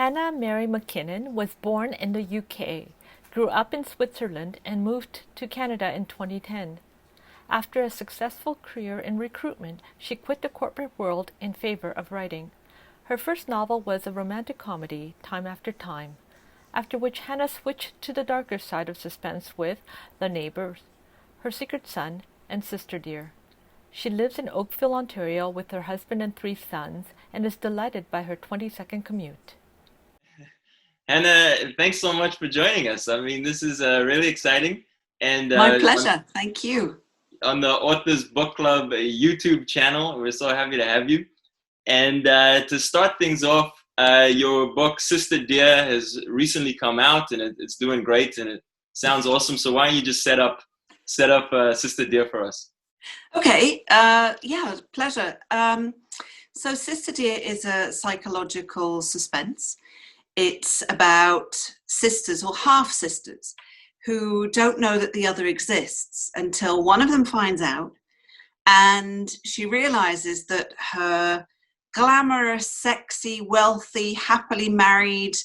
Hannah Mary McKinnon was born in the UK, grew up in Switzerland, and moved to Canada in 2010. After a successful career in recruitment, she quit the corporate world in favor of writing. Her first novel was a romantic comedy, Time After Time, after which Hannah switched to the darker side of suspense with The Neighbours, Her Secret Son, and Sister Dear. She lives in Oakville, Ontario with her husband and 3 sons and is delighted by her 20-second commute. Hannah, thanks so much for joining us. I mean, this is really exciting. And My pleasure. Thank you. On the Authors Book Club YouTube channel, we're so happy to have you. And to start things off, your book, Sister Dear, has recently come out and it's doing great and it sounds awesome. So why don't you just set up Sister Dear for us? Okay. Pleasure. So Sister Dear is a psychological suspense. It's about sisters or half sisters who don't know that the other exists until one of them finds out, and she realizes that her glamorous, sexy, wealthy, happily married,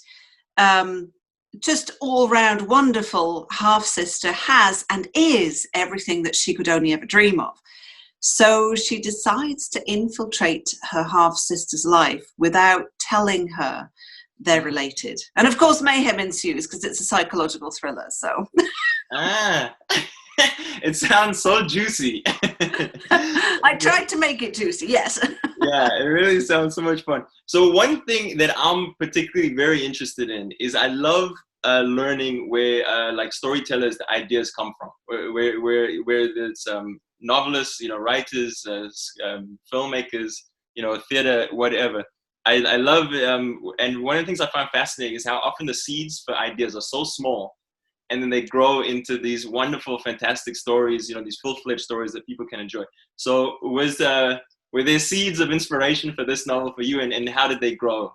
just all-round wonderful half-sister has and is everything that she could only ever dream of. So she decides to infiltrate her half-sister's life without telling her they're related. And of course, mayhem ensues because it's a psychological thriller. So it sounds so juicy. I tried to make it juicy, yes. Yeah, it really sounds so much fun. So one thing that I'm particularly very interested in is I love learning where like storytellers, the ideas come from, where there's novelists, writers, filmmakers, theater, whatever. I love, and one of the things I find fascinating is how often the seeds for ideas are so small, and then they grow into these wonderful, fantastic stories, these full-fledged stories that people can enjoy. So were there seeds of inspiration for this novel for you, and how did they grow?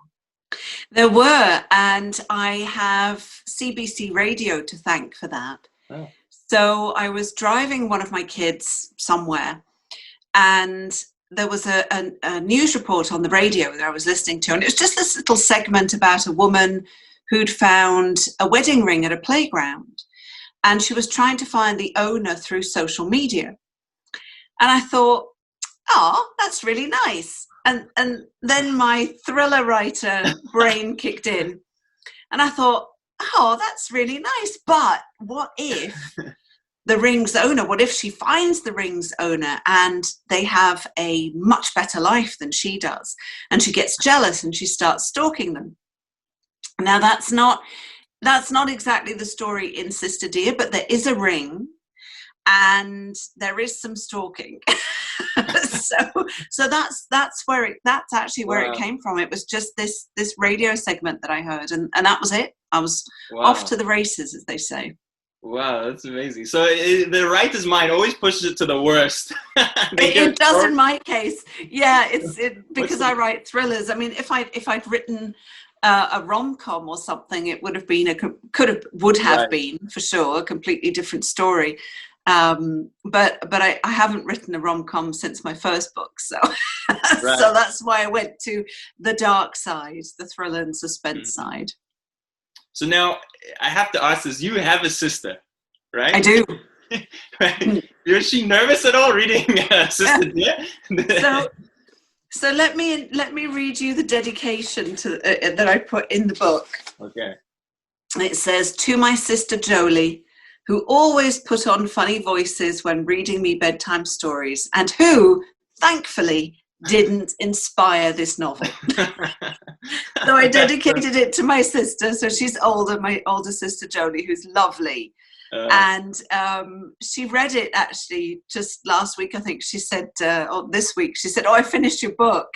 There were, and I have CBC Radio to thank for that. Oh. So I was driving one of my kids somewhere, and there was a news report on the radio that I was listening to, and it was just this little segment about a woman who'd found a wedding ring at a playground, and she was trying to find the owner through social media. And I thought, oh, that's really nice. And then my thriller writer brain kicked in, and I thought, oh, that's really nice. But what if the ring's owner, what if she finds the ring's owner and they have a much better life than she does, and she gets jealous and she starts stalking them? Now that's not exactly the story in Sister Dear, but there is a ring and there is some stalking. so that's actually where Wow. it came from. It was just this radio segment that I heard, and that was it. I was Wow. off to the races, as they say. Wow, that's amazing. So the writer's mind always pushes it to the worst. It does in my case. Yeah, because I write thrillers. I mean, if I'd written a rom-com or something, it would have been would have Right. been for sure a completely different story. But I haven't written a rom-com since my first book, so Right. so that's why I went to the dark side, the thriller and suspense side. So now I have to ask this: you have a sister, right? I do. Right? Was she nervous at all reading Sister Dear? So let me read you the dedication to that I put in the book. Okay. It says, "To my sister Jolie, who always put on funny voices when reading me bedtime stories, and who, thankfully, didn't inspire this novel." So I dedicated it to my sister. So she's older, my older sister Jolie, who's lovely. And she read it actually just last week. I think she said, or this week, she said, "Oh, I finished your book,"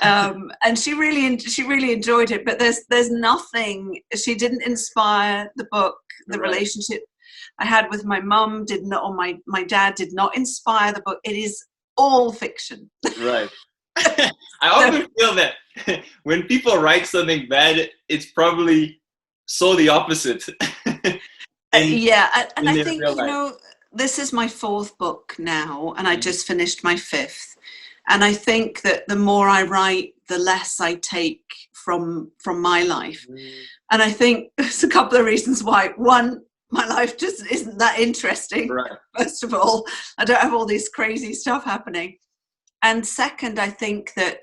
and she really enjoyed it. But there's nothing. She didn't inspire the book. The Right. relationship I had with my mum did not, or my dad did not inspire the book. It is all fiction. Right. I often feel that when people write something bad, it's probably so the opposite. Yeah, and I their think, real life. this is my 4th book now, and I just finished my 5th. And I think that the more I write, the less I take from my life. And I think there's a couple of reasons why. One, my life just isn't that interesting. Right. First of all, I don't have all this crazy stuff happening. And second, I think that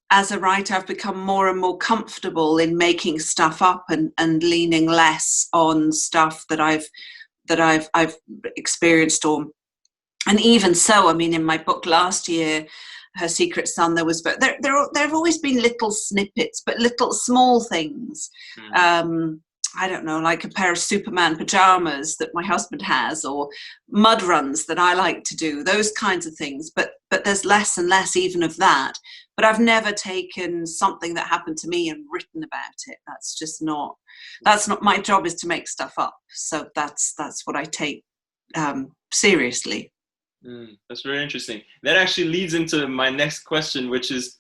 as a writer, I've become more and more comfortable in making stuff up and leaning less on stuff that I've experienced. And even so, I mean, in my book last year, Her Secret Son, there have always been little snippets, but little small things. I don't know, like a pair of Superman pajamas that my husband has, or mud runs that I like to do, those kinds of things. But there's less and less even of that. But I've never taken something that happened to me and written about it. That's not my job, is to make stuff up. So that's what I take seriously. That's very interesting. That actually leads into my next question, which is,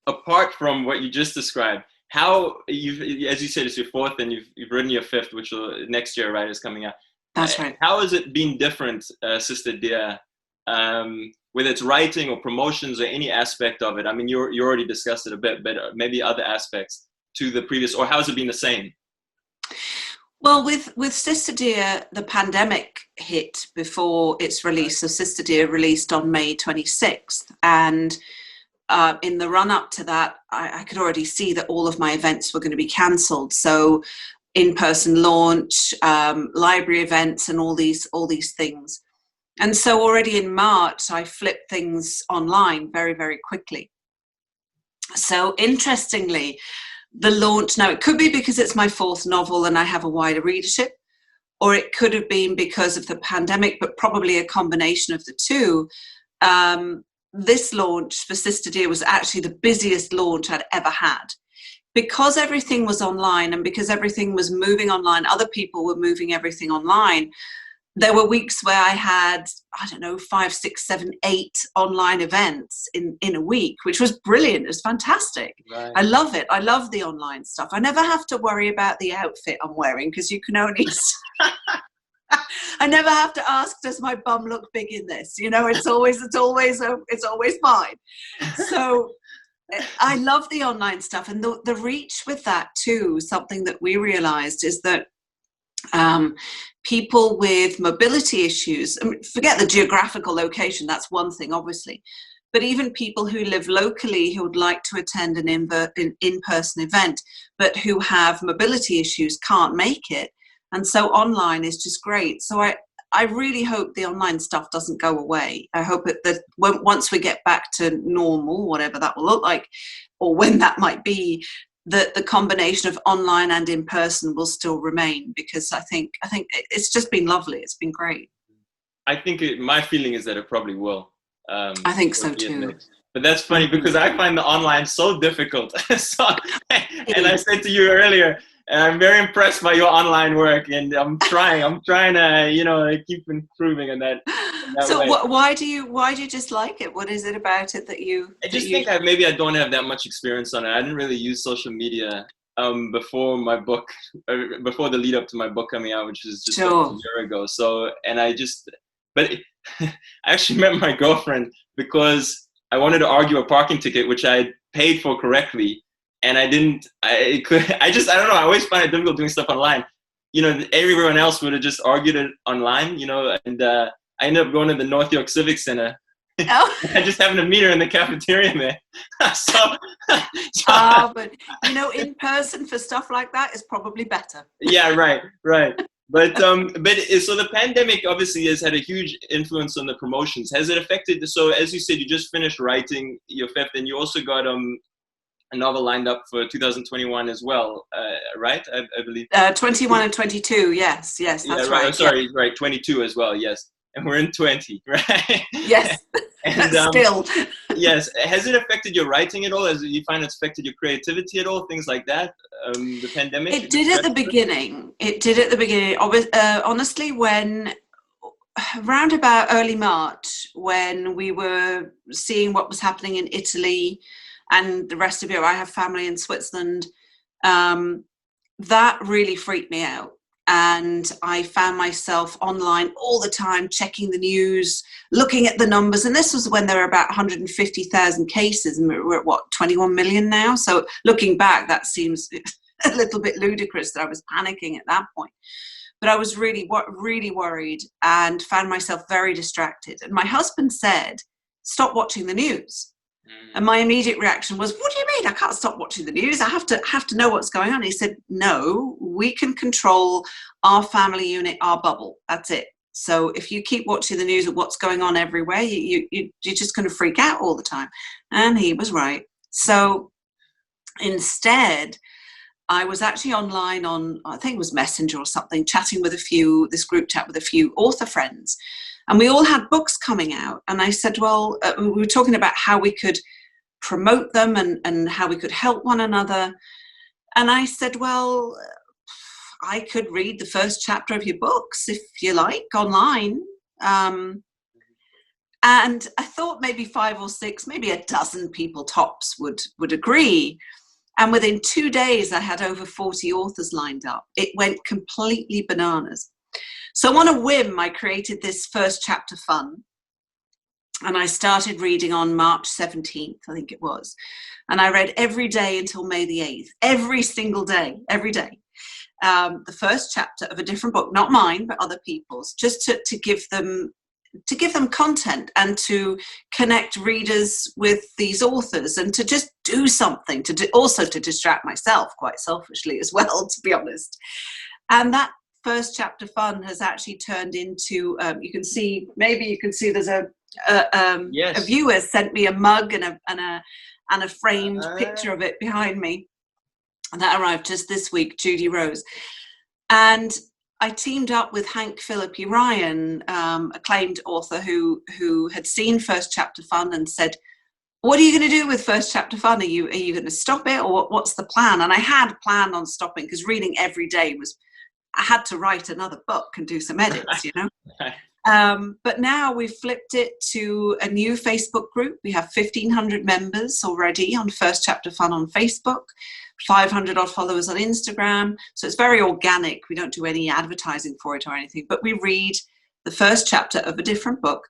apart from what you just described, how as you said, it's your fourth and you've written your fifth, which will next year, right, is coming out. That's right. How has it been different, Sister Dear, whether it's writing or promotions or any aspect of it? I mean, you already discussed it a bit, but maybe other aspects to the previous, or how has it been the same? Well, with Sister Dear, the pandemic hit before its release. So Sister Dear released on May 26th. And in the run up to that, I could already see that all of my events were going to be cancelled. So in-person launch, library events, and all these things. And so already in March, I flipped things online very, very quickly. So interestingly, the launch, now it could be because it's my fourth novel and I have a wider readership, or it could have been because of the pandemic, but probably a combination of the two. This launch for Sister Dear was actually the busiest launch I'd ever had. Because everything was online and because everything was moving online, other people were moving everything online. There were weeks where I had, 5, 6, 7, 8 online events in a week, which was brilliant. It was fantastic. Right. I love it. I love the online stuff. I never have to worry about the outfit I'm wearing, because you can only... I never have to ask, does my bum look big in this? It's always fine. So I love the online stuff, and the reach with that too. Something that we realized is that people with mobility issues, forget the geographical location, that's one thing, obviously, but even people who live locally who would like to attend an in-person event, but who have mobility issues can't make it. And so online is just great. So I really hope the online stuff doesn't go away. I hope that once we get back to normal, whatever that will look like, or when that might be, that the combination of online and in person will still remain, because I think it's just been lovely. It's been great. I think my feeling is that it probably will. I think so too. But that's funny, because I find the online so difficult. And I said to you earlier, I'm very impressed by your online work, and I'm trying to, keep improving in that so way. Why do you just like it? What is it about it that you... I just think maybe I don't have that much experience on it. I didn't really use social media before my book, before the lead up to my book coming out, which is just a year ago. So, but I actually met my girlfriend because I wanted to argue a parking ticket, which I had paid for correctly. And I don't know, I always find it difficult doing stuff online. Everyone else would have just argued it online, and I ended up going to the North York Civic Center. Oh. I just happened to meet her in the cafeteria there. But in person for stuff like that is probably better. Yeah, right. But so the pandemic obviously has had a huge influence on the promotions. Has it affected? So as you said, you just finished writing your fifth, and you also got a novel lined up for 2021 as well, right? I believe. 21 and 22, yes, that's right. Oh, sorry, yeah. Right, 22 as well, yes. And we're in 20, right? Yes, and, still. Yes, has it affected your writing at all? Has you find it's affected your creativity at all? Things like that? The pandemic? It did at the beginning. Honestly, when around about early March, when we were seeing what was happening in Italy and the rest of Europe, I have family in Switzerland, that really freaked me out. And I found myself online all the time, checking the news, looking at the numbers. And this was when there were about 150,000 cases, and we're at what, 21 million now? So looking back, that seems a little bit ludicrous that I was panicking at that point. But I was really worried and found myself very distracted. And my husband said, stop watching the news. And my immediate reaction was, what do you mean? I can't stop watching the news. I have to know what's going on. He said, no, we can control our family unit, our bubble. That's it. So if you keep watching the news of what's going on everywhere, you're just going to freak out all the time. And he was right. So instead, I was actually online on, I think it was Messenger or something, chatting with this group chat with a few author friends. And we all had books coming out. And I said, well, we were talking about how we could promote them and how we could help one another. And I said, well, I could read the first chapter of your books, if you like, online. And I thought maybe 5 or 6, maybe a dozen people tops would agree. And within 2 days, I had over 40 authors lined up. It went completely bananas. So on a whim, I created this first chapter fun. And I started reading on March 17th, I think it was. And I read every day until May the 8th, every single day, every day. The first chapter of a different book, not mine, but other people's, just to give them content and to connect readers with these authors and to just do something, also to distract myself, quite selfishly as well, to be honest. And that first chapter fun has actually turned into, you can see there's a viewer sent me a mug and a framed picture of it behind me. And that arrived just this week, Judy Rose. And I teamed up with Hank Philippi Ryan, acclaimed author who had seen First Chapter Fun and said, what are you going to do with First Chapter Fun? Are you going to stop it, or what's the plan? And I had planned on stopping, because reading every day I had to write another book and do some edits, you know. But now we've flipped it to a new Facebook group. We have 1,500 members already on First Chapter Fun on Facebook, 500 odd followers on Instagram. So it's very organic. We don't do any advertising for it or anything, but we read the first chapter of a different book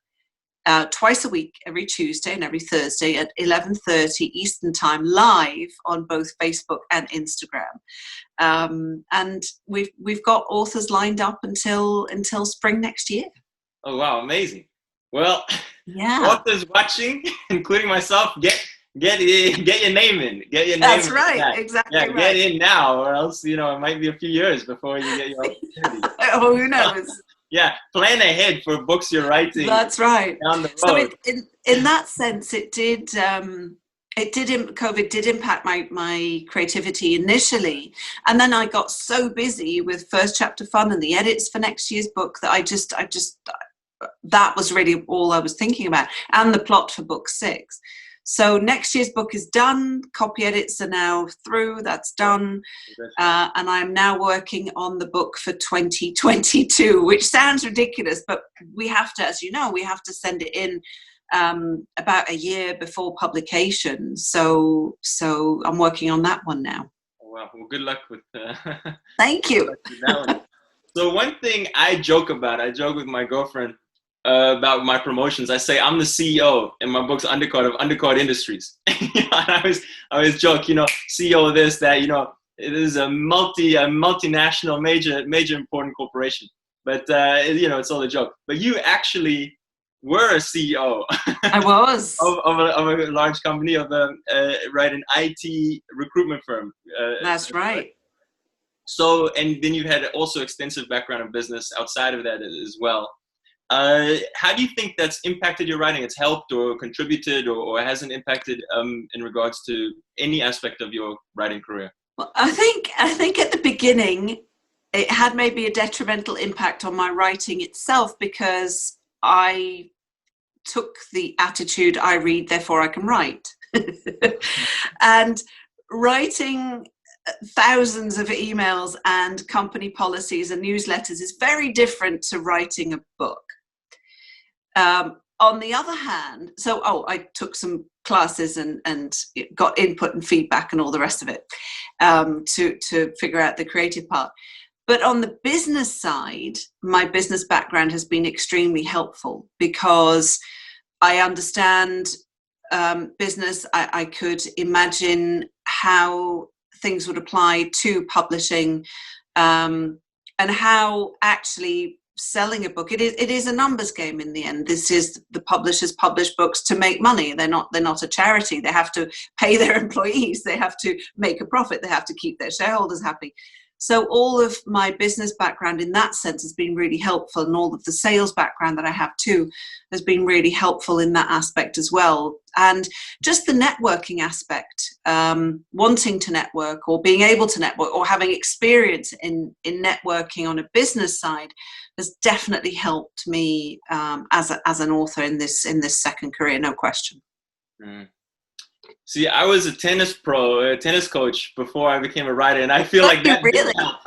twice a week, every Tuesday and every Thursday at 11:30 Eastern Time, live on both Facebook and Instagram. And we've got authors lined up until spring next year. Oh wow, amazing! Well, yeah, authors watching, including myself, get your name in. Get your name. That's in. right, Yeah. exactly. Yeah, right. Get in now, or else it might be a few years before you get your opportunity. Oh, who knows? Yeah, plan ahead for books you're writing. That's right. Down the road. So in that sense, COVID did impact my creativity initially, and then I got so busy with First Chapter Fun and the edits for next year's book that I just that was really all I was thinking about, and the plot for book 6. So next year's book is done. Copy edits are now through. That's done. And I'm now working on the book for 2022, which sounds ridiculous, but we have to, as you know, we have to send it in about a year before publication. So I'm working on that one now. Oh, wow. Well, good luck with Thank you. that one. So one thing I joke with my girlfriend about my promotions. I say I'm the CEO in my book's Undercard of Undercard Industries. And I always joke, CEO of this, that, it is a multinational, major important corporation. But it's all a joke. But you actually were a CEO. I was of a large company, of an IT recruitment firm. That's right. So, and then you've had also extensive background in business outside of that as well. How do you think that's impacted your writing? It's helped or contributed or hasn't impacted in regards to any aspect of your writing career? Well, I think at the beginning, it had maybe a detrimental impact on my writing itself, because I took the attitude, I read, therefore I can write. And writing thousands of emails and company policies and newsletters is very different to writing a book. On the other hand, I took some classes and got input and feedback and all the rest of it to figure out the creative part. But on the business side, my business background has been extremely helpful because I understand business. I could imagine how things would apply to publishing, and how actually selling a book, it is a numbers game in the end. This is, the publishers publish books to make money. They're not a charity. They have to pay their employees. They have to make a profit. They have to keep their shareholders happy. So all of my business background in that sense has been really helpful, and all of the sales background that I have too has been really helpful in that aspect as well. And just the networking aspect, wanting to network or being able to network or having experience in networking on a business side has definitely helped me as an author in this second career, no question. Mm. See, I was a tennis coach before I became a writer, and I feel like that really did help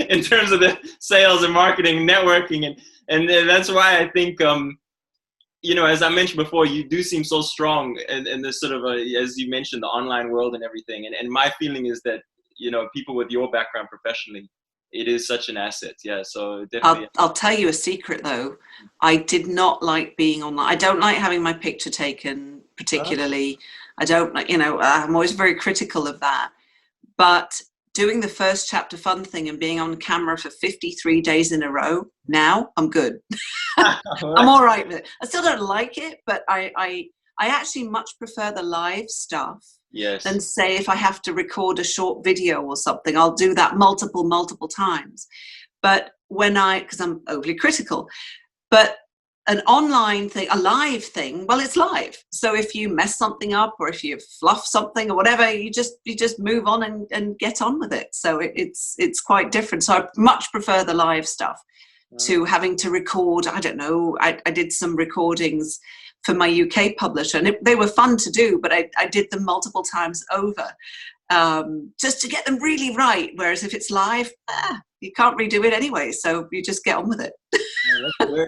in terms of the sales and marketing, networking, and that's why I think, as I mentioned before, you do seem so strong in this sort of, as you mentioned, the online world and everything. And my feeling is that, people with your background professionally, it is such an asset. Yeah, so definitely. I'll tell you a secret though. I did not like being online. I don't like having my picture taken particularly. I don't like, I'm always very critical of that. But doing the first chapter fun thing and being on camera for 53 days in a row, now I'm good. I'm all right with it. I still don't like it, but I actually much prefer the live stuff. Yes. Than say if I have to record a short video or something, I'll do that multiple times. But because I'm overly critical, but an online thing, a live thing, well, it's live. So if you mess something up or if you fluff something or whatever, you just move on and get on with it. So it's quite different. So I much prefer the live stuff to having to record. I don't know. I did some recordings for my UK publisher, and they were fun to do, but I did them multiple times over, just to get them really right. Whereas if it's live, you can't redo it anyway, so you just get on with it.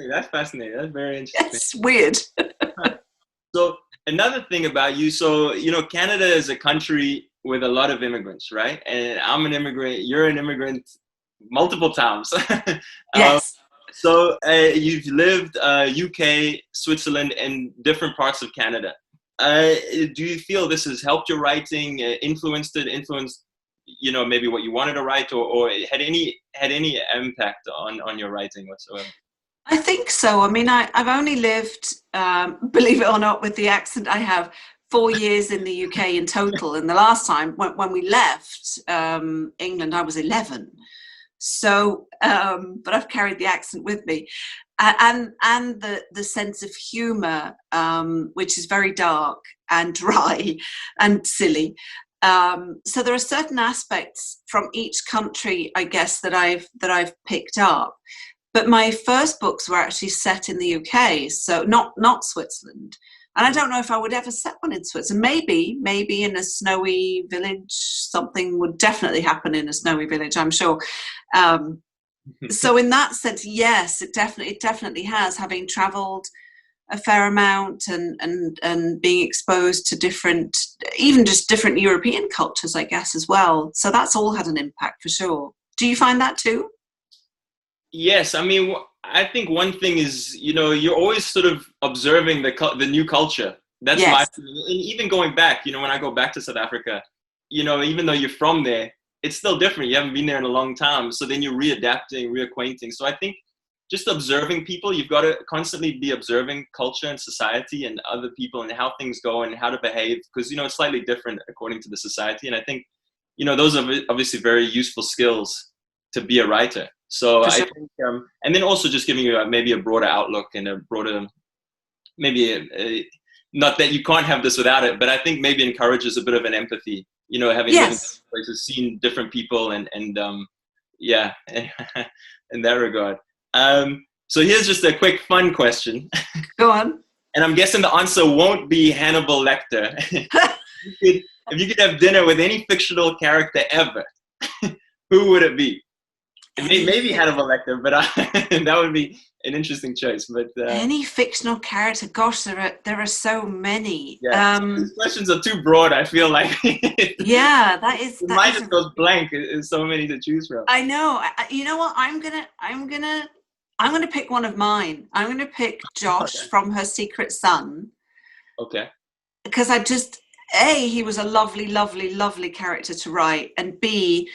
That's fascinating. That's very interesting. It's weird. So another thing about you, Canada is a country with a lot of immigrants, right? And I'm an immigrant. You're an immigrant multiple times. Yes. So you've lived UK, Switzerland, and different parts of Canada. Do you feel this has helped your writing, influenced maybe what you wanted to write, or had any impact on your writing whatsoever? I think so. I mean, I've only lived, believe it or not, with the accent I have, 4 years in the UK in total. And the last time when we left England, I was 11. So, but I've carried the accent with me, and the sense of humour, which is very dark and dry and silly. So there are certain aspects from each country, I guess, that I've picked up. But my first books were actually set in the UK, so not Switzerland. And I don't know if I would ever set one in Switzerland. Maybe in a snowy village. Something would definitely happen in a snowy village, I'm sure. So in that sense, yes, it definitely has. Having travelled a fair amount and being exposed to different European cultures, I guess, as well. So that's all had an impact for sure. Do you find that too? Yes, I mean, I think one thing is, you're always sort of observing the new culture. That's my feeling. And even going back, when I go back to South Africa, even though you're from there, it's still different. You haven't been there in a long time. So then you're readapting, reacquainting. So I think just observing people, you've got to constantly be observing culture and society and other people and how things go and how to behave. Because, it's slightly different according to the society. And I think, those are obviously very useful skills to be a writer. So I think, and then also just giving you maybe a broader outlook and a broader, maybe not that you can't have this without it, but I think maybe encourages a bit of an empathy, having lived in different places, seen different people and in that regard. So here's just a quick fun question. Go on. And I'm guessing the answer won't be Hannibal Lecter. If you could have dinner with any fictional character ever, who would it be? Maybe Hannibal Lecter, but that would be an interesting choice. But any fictional character, gosh, there are so many. Yeah, these questions are too broad. I feel like yeah, that is. Your mind just goes blank. There's so many to choose from. I know. You know what? I'm gonna pick one of mine. I'm gonna pick Josh from Her Secret Son. Okay. Because he was a lovely, lovely, lovely character to write, and B,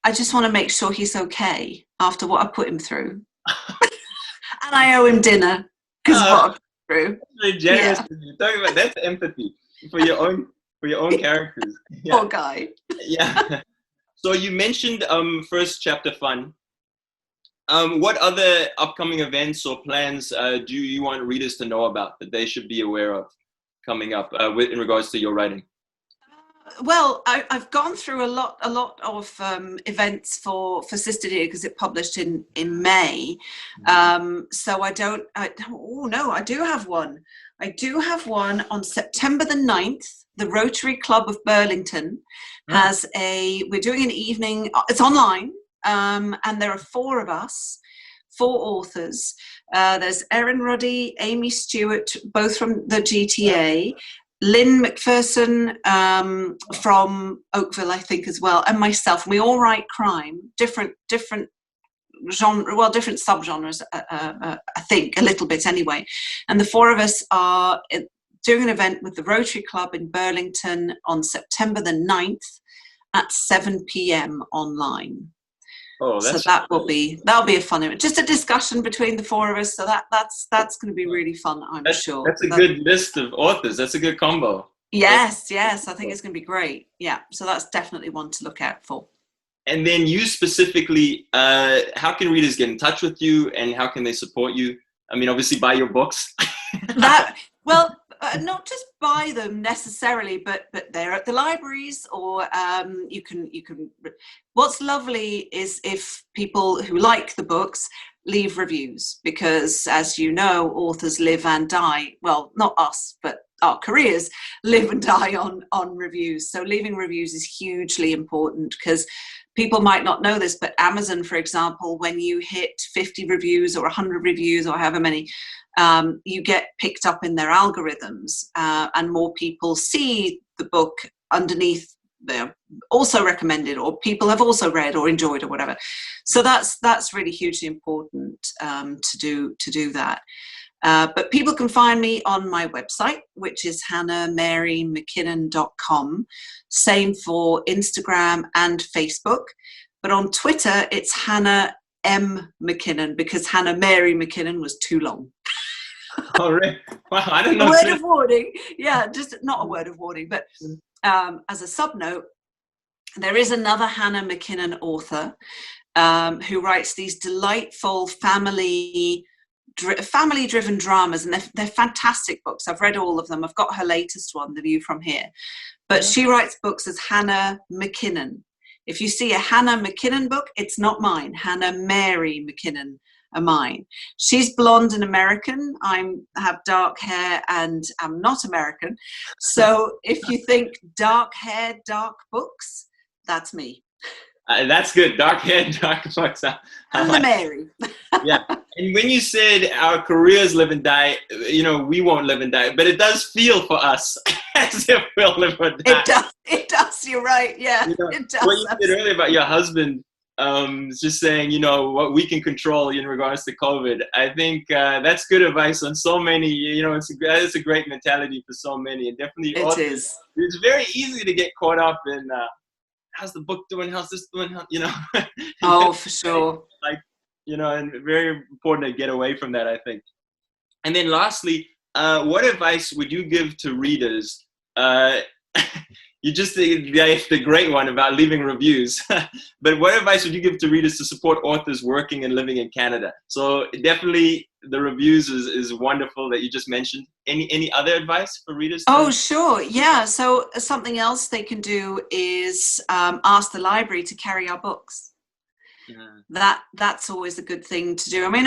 I just want to make sure he's okay after what I put him through. And I owe him dinner because what I put him through. That's very generous. Yeah. You're talking about that's empathy for your own characters. Yeah. Poor guy. Yeah. So you mentioned first chapter fun. What other upcoming events or plans do you want readers to know about that they should be aware of coming up in regards to your writing? Well, I've gone through a lot of events for Sister Dear because it published in May. So I do have one. I do have one on September the 9th. The Rotary Club of Burlington has we're doing an evening, it's online, and there are 4 of us, 4 authors. There's Erin Ruddy, Amy Stewart, both from the GTA, Lynn McPherson from Oakville, I think, as well, and myself. We all write crime, different genre, well, different subgenres, I think, a little bit anyway. And the 4 of us are doing an event with the Rotary Club in Burlington on September the 9th at 7 p.m. online. Oh, so that'll be a fun event. Just a discussion between the 4 of us. So that's going to be really fun, I'm sure. That's a good list of authors. That's a good combo. Yes. I think it's going to be great. Yeah. So that's definitely one to look out for. And then you specifically, how can readers get in touch with you, and how can they support you? I mean, obviously buy your books. Not just buy them necessarily, but they're at the libraries, or you can. What's lovely is if people who like the books leave reviews, because as you know, authors live and die. Well, not us, but our careers live and die on reviews. So leaving reviews is hugely important, because people might not know this, but Amazon, for example, when you hit 50 reviews or 100 reviews or however many, you get picked up in their algorithms, and more people see the book underneath they're also recommended, or people have also read or enjoyed or whatever. So that's really hugely important to do that. But people can find me on my website, which is hannahmarymckinnon.com. Same for Instagram and Facebook. But on Twitter, it's Hannah M. McKinnon, because Hannah Mary McKinnon was too long. Oh, really? Wow, I didn't know. A word of warning. Yeah, just not a word of warning, but as a sub-note, there is another Hannah McKinnon author who writes these delightful family-driven dramas, and they're fantastic books. I've read all of them. I've got her latest one, The View from Here. But she writes books as Hannah McKinnon. If you see a Hannah McKinnon book, it's not mine. Hannah Mary McKinnon are mine. She's blonde and American. I have dark hair and I'm not American. So if you think dark hair, dark books, that's me. That's good. Dark hair, dark books. Hannah Mary. Yeah. And when you said our careers live and die, we won't live and die, but it does feel for us as if we'll live or die. It does. You're right. Yeah, it does. What you said earlier about your husband, just saying, what we can control in regards to COVID. I think that's good advice on so many, it's a great mentality for so many. And definitely it is. It's very easy to get caught up in, how's the book doing? How's this doing? Oh, for sure. And very important to get away from that, I think. And then lastly, what advice would you give to readers? You just the great one about leaving reviews. But what advice would you give to readers to support authors working and living in Canada? So definitely the reviews is wonderful that you just mentioned. Any other advice for readers? Oh, sure. Yeah. So something else they can do is ask the library to carry our books. That's always a good thing to do. I mean,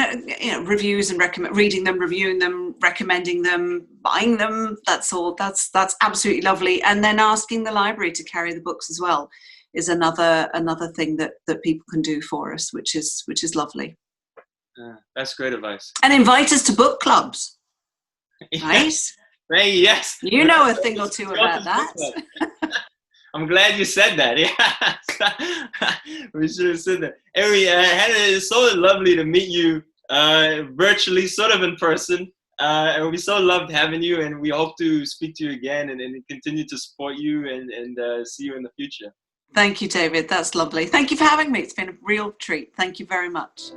reviews and reading them, reviewing them, recommending them, buying them. That's all. That's absolutely lovely. And then asking the library to carry the books as well. is another thing that people can do for us, which is lovely. That's great advice. And invite us to book clubs, right? Hey, yes. You know a thing or two about that. I'm glad you said that. Yeah, we should have said that. Anyway, Hannah, it's so lovely to meet you virtually, sort of in person. And we so loved having you, and we hope to speak to you again and continue to support you and see you in the future. Thank you, David. That's lovely. Thank you for having me. It's been a real treat. Thank you very much.